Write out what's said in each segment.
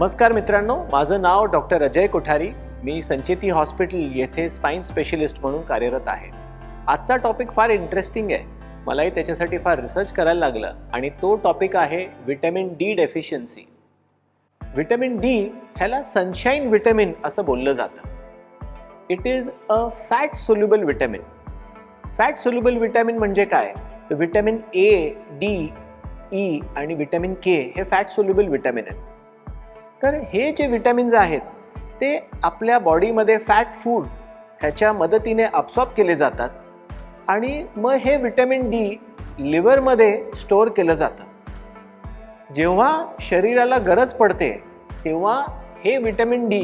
नमस्कार मित्रांनो, माझं नाव डॉक्टर अजय कोठारी. मी संचेती हॉस्पिटल येथे स्पाइन स्पेशलिस्ट म्हणून कार्यरत आहे. आजचा टॉपिक फार इंटरेस्टिंग आहे. मलाही त्याच्यासाठी फार रिसर्च करायला लागलं आणि तो टॉपिक आहे vitamin D deficiency. Vitamin D ह्याला सनशाईन व्हिटॅमिन असं बोललं जातं. It is a fat soluble vitamin. Fat soluble vitamin म्हणजे काय? तर व्हिटॅमिन ए, डी, ई आणि व्हिटॅमिन के हे फॅट सोल्युबल व्हिटॅमिन आहेत. तर हे जे व्हिटॅमिन्स आहेत ते आपल्या बॉडीमध्ये फॅट फूड ह्याच्या मदतीने अब्सॉर्ब केले जातात आणि मग हे व्हिटॅमिन डी लिव्हरमध्ये स्टोअर केलं जातं. जेव्हा शरीराला गरज पडते तेव्हा हे व्हिटॅमिन डी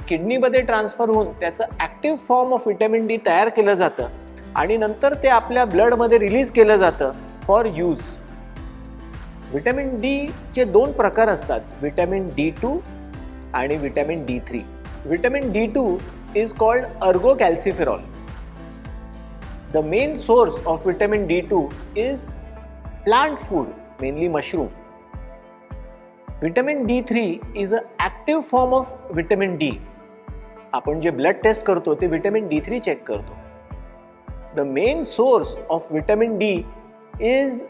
किडनीमध्ये ट्रान्सफर होऊन त्याचं active form of vitamin D तयार केलं जातं आणि नंतर ते आपल्या ब्लडमध्ये रिलीज केलं जातं फॉर यूज. व्हिटॅमिन डीचे दोन प्रकार असतात, व्हिटॅमिन D2 आणि vitamin D3. Vitamin D2 is called ergocalciferol. The main source of vitamin D2 is plant food, mainly mushroom. Vitamin D3 is a active form of vitamin D. आपण जे blood test करतो ते vitamin D3 check करतो. The main source of vitamin D is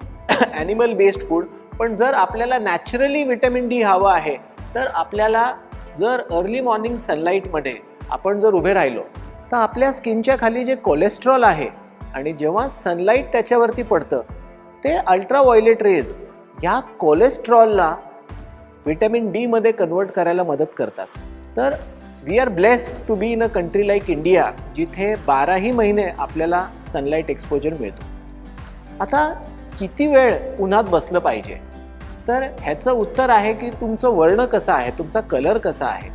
animal based food. पण जर आपल्याला naturally vitamin D हवं आहे तर आपल्याला जर अर्ली मॉर्निंग सनलाईटमध्ये आपण जर उभे राहिलो तर आपल्या स्किनच्या खाली जे कोलेस्ट्रॉल आहे आणि जेव्हा सनलाईट त्याच्यावरती पडतं ते अल्ट्राव्हायोलेट रेज ह्या कोलेस्ट्रॉलला व्हिटॅमिन डीमध्ये कन्वर्ट करायला मदत करतात. तर we are blessed to be in a country like India जिथे 12ही महिने आपल्याला सनलाईट एक्सपोजर मिळतो. आता किती वेळ उन्हात बसलं पाहिजे? तर ह्याचं उत्तर आहे की तुमचं वर्ण कसं आहे, तुमचा कलर कसा आहे.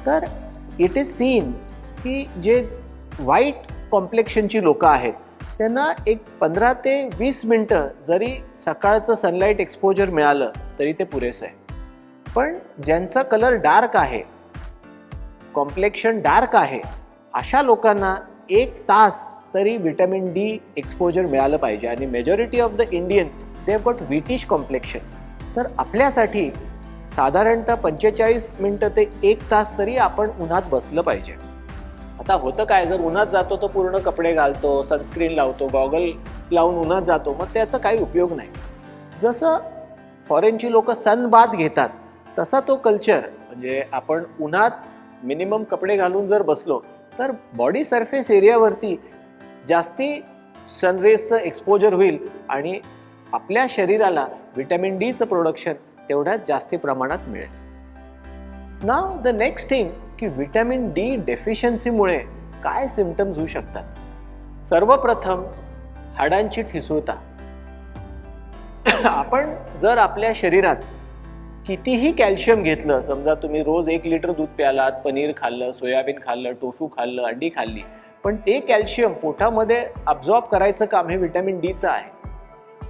तर इट इज सीन की जे व्हाईट कॉम्प्लेक्शनची लोकं आहेत त्यांना एक 15 ते 20 मिनटं जरी सकाळचं सनलाईट एक्सपोजर मिळालं तरी ते पुरेसं आहे. पण ज्यांचा कलर डार्क आहे, कॉम्प्लेक्शन डार्क आहे, अशा लोकांना 1 तास तरी व्हिटॅमिन डी एक्सपोजर मिळालं पाहिजे. आणि majority of the Indians they have got whitish complexion. तर आपल्यासाठी साधारणतः 45 मिनटं ते 1 तास तरी आपण उन्हात बसलं पाहिजे. आता होतं काय, जर उन्हात जातो तो पूर्ण कपडे घालतो, सनस्क्रीन लावतो, गॉगल लावून उन्हात जातो, मग त्याचा काही उपयोग नाही. जसं फॉरेनची लोक सन बाथ घेतात तसा तो कल्चर, म्हणजे आपण उन्हात मिनिमम कपडे घालून जर बसलो तर बॉडी सरफेस एरियावरती जास्ती सनरेजचं एक्सपोजर होईल आणि आपल्या शरीराला व्हिटॅमिन डीचं प्रोडक्शन तेवढ्याच जास्ती प्रमाणात मिळेल. नाव द नेक्स्ट थिंग की व्हिटॅमिन डी डेफिशियन्सीमुळे काय सिम्पटम्स होऊ शकतात. सर्वप्रथम हाडांची ठिसूळता. आपण जर आपल्या शरीरात कितीही कॅल्शियम घेतलं, समजा तुम्ही रोज 1 लिटर दूध प्यालात, पनीर खाल्लं, सोयाबीन खाल्लं, टोफू खाल्लं, अंडी खाल्ली, पण ते कॅल्शियम पोटामध्ये अब्झॉर्ब करायचं काम हे व्हिटॅमिन डीचं आहे.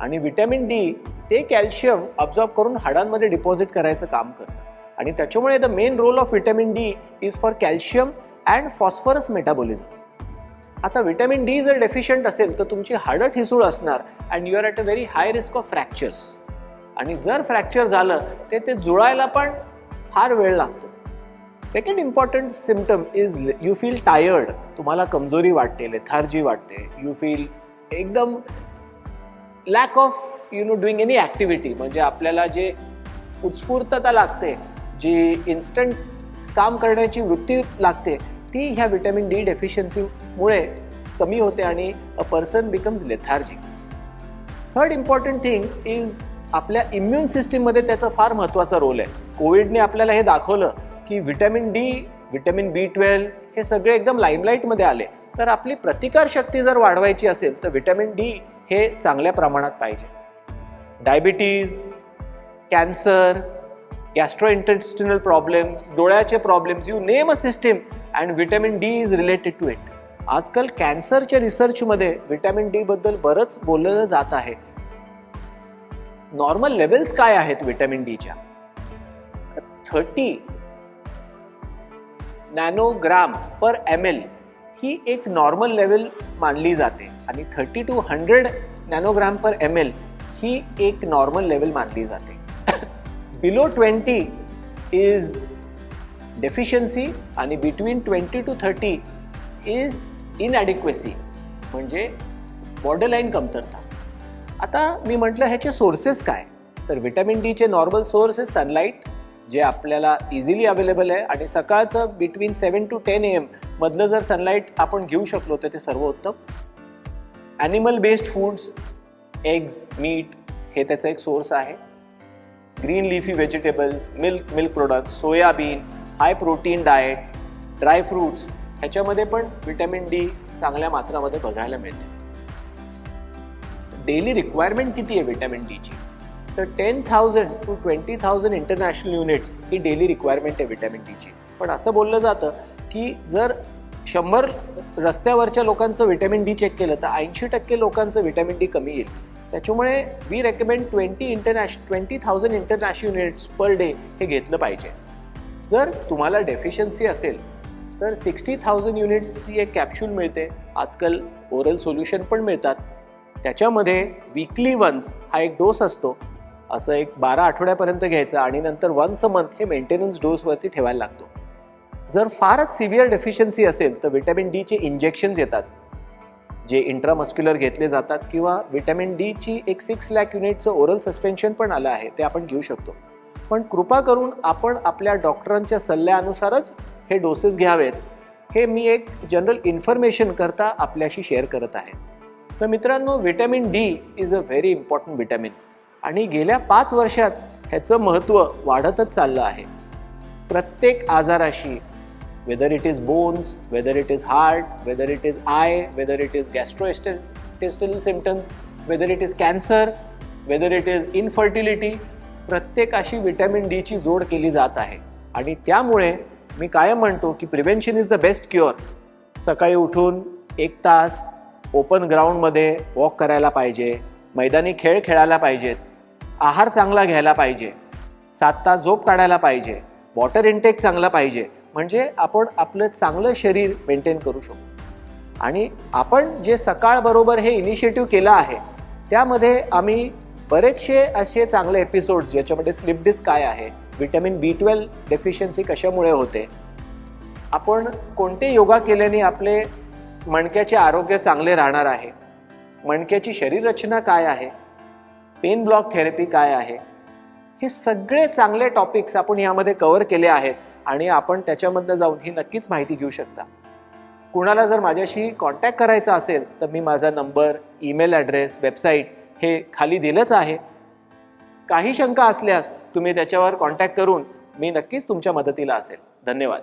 आणि व्हिटॅमिन डी ते कॅल्शियम अब्झॉर्ब करून हाडांमध्ये डिपॉझिट करायचं काम करतं. आणि त्याच्यामुळे the main role of vitamin D is for calcium and phosphorus metabolism. आता व्हिटॅमिन डी जर डेफिशियंट असेल तर तुमची हाडं ठिसूळ असणार and you are at a very high risk of fractures. आणि जर फ्रॅक्चर झालं ते जुळायला पण फार वेळ लागतो. Second important symptom is you feel tired. तुम्हाला कमजोरी वाटते, लेथार्जी वाटते, यू फील एकदम lack of doing any activity. म्हणजे आपल्याला जे उत्स्फूर्तता लागते, जी इन्स्टंट काम करण्याची वृत्ती लागते, ती ह्या व्हिटॅमिन डी डेफिशियन्सीमुळे कमी होते आणि a person becomes lethargic. Third important thing is आपल्या इम्युन सिस्टीममध्ये त्याचा फार महत्त्वाचा रोल आहे. कोविडने आपल्याला हे दाखवलं की व्हिटॅमिन डी, व्हिटॅमिन B12 हे सगळे एकदम लाईमलाईटमध्ये आले. तर आपली प्रतिकारशक्ती जर वाढवायची असेल तर व्हिटॅमिन डी हे चांगल्या प्रमाणात पाहिजे. डायबिटीज, कॅन्सर, गॅस्ट्रोइंटेस्टिनल प्रॉब्लेम्स, डोळ्याचे problems, you name a system and vitamin D is related to it. आजकाल कॅन्सरच्या रिसर्चमध्ये व्हिटॅमिन डी बद्दल बरंच बोललं जात आहे. नॉर्मल लेवल्स काय आहेत व्हिटॅमिन डीच्या? 30 नॅनोग्राम पर ml ही एक नॉर्मल लेवल मानली जाते आणि 30 to 100 नॅनोग्राम पर ml ही एक नॉर्मल लेवल मानली जाते. बिलो 20 इज डेफिशियन्सी आणि बिटवीन 20 to 30 इज इनॲडिक्वेसी, म्हणजे बॉर्डरलाईन कमतरता. आता मी म्हटलं ह्याचे सोर्सेस काय, तर व्हिटॅमिन डीचे नॉर्मल सोर्स इज सनलाईट, जे आपल्याला इझिली अवेलेबल आहे, आणि सकाळचं बिटवीन 7 to 10 AM मधलं जर सनलाईट आपण घेऊ शकलो तर ते सर्वोत्तम. Animal based foods, eggs, meat हे त्याचा एक सोर्स आहे. Green leafy vegetables, milk products, soyabean, high protein diet, dry fruits ह्याच्यामध्ये पण व्हिटॅमिन डी चांगल्या मात्रामध्ये बघायला मिळते. डेली रिक्वायरमेंट किती आहे व्हिटॅमिन डीची, तर 10,000 to 20,000 international units he daily requirement आहे व्हिटॅमिन डीची. पण असं बोललं जातं की जर 100 रस्त्यावरच्या लोकांचं व्हिटॅमिन डी चेक केलं तर 80% लोकांचं व्हिटॅमिन डी कमी येईल. त्याच्यामुळे we recommend 20,000 international units per day हे घेतलं पाहिजे. जर तुम्हाला डेफिशियन्सी असेल तर 60,000 युनिट्सची एक कॅप्सूल मिळते, आजकाल ओरल सोल्युशन पण मिळतात. त्याच्यामध्ये वीकली वन्स हा एक डोस असतो, असं एक 12 आठवड्यापर्यंत घ्यायचा आणि नंतर वन्स अ मंथ हे मेंटेनन्स डोसवरती ठेवायला लागतो. जर फारच सिव्हिअर डेफिशियन्सी असेल तर व्हिटॅमिन डीचे इंजेक्शन्स येतात जे इंट्रामस्क्युलर घेतले जातात, किंवा व्हिटॅमिन डीची एक 6 लाख युनिटचं ओरल सस्पेन्शन पण आलं आहे, ते आपण घेऊ शकतो. पण कृपा करून आपण आपल्या डॉक्टरांच्या सल्ल्यानुसारच हे डोसेस घ्यावेत, हे मी एक जनरल इन्फॉर्मेशन करता आपल्याशी शेअर करत आहे. तर मित्रांनो, vitamin D is a very important vitamin, आणि गेल्या 5 वर्षात ह्याचं महत्त्व वाढतच चाललं आहे. प्रत्येक आजाराशी, whether it is bones, whether it is heart, whether it is eye, whether it is gastrointestinal symptoms, whether it is cancer, whether it is infertility, प्रत्येकाशी व्हिटॅमिन डीची जोड केली जात आहे. आणि त्यामुळे मी कायम म्हणतो की prevention is the best cure. सकाळी उठून 1 तास ओपन ग्राउंडमध्ये वॉक करायला पाहिजे, मैदानी खेळ खेळायला पाहिजेत, आहार चांगला घ्यायला पाहिजे, 7 तास झोप काढायला पाहिजे, वॉटर इनटेक चांगला पाहिजे, म्हणजे आपण आपलं चांगलं शरीर मेंटेन करू शकतो. आणि आपण जे सकाळबरोबर हे इनिशिएटिव्ह केलं आहे त्यामध्ये आम्ही बरेचसे असे चांगले एपिसोड्स, ज्याच्यामध्ये स्लिप डिस्क काय आहे, व्हिटॅमिन B12 डेफिशियन्सी कशामुळे होते, आपण कोणते योगा केल्याने आपले मणक्याचे आरोग्य चांगले राहणार आहे, मणक्याची शरीररचना काय आहे, पेन ब्लॉक थेरपी काय आहे, हे सगळे चांगले टॉपिक्स आपण यामध्ये कव्हर केले आहेत. आणि आपण त्याच्यामधनं जाऊन ही नक्कीच माहिती घेऊ शकता. कुणाला जर माझ्याशी कॉन्टॅक्ट करायचा असेल तर मी माझा नंबर, ईमेल ॲड्रेस, वेबसाईट हे खाली दिलंच आहे. काही शंका असल्यास तुम्ही त्याच्यावर कॉन्टॅक्ट करून मी नक्कीच तुमच्या मदतीला असेल. धन्यवाद.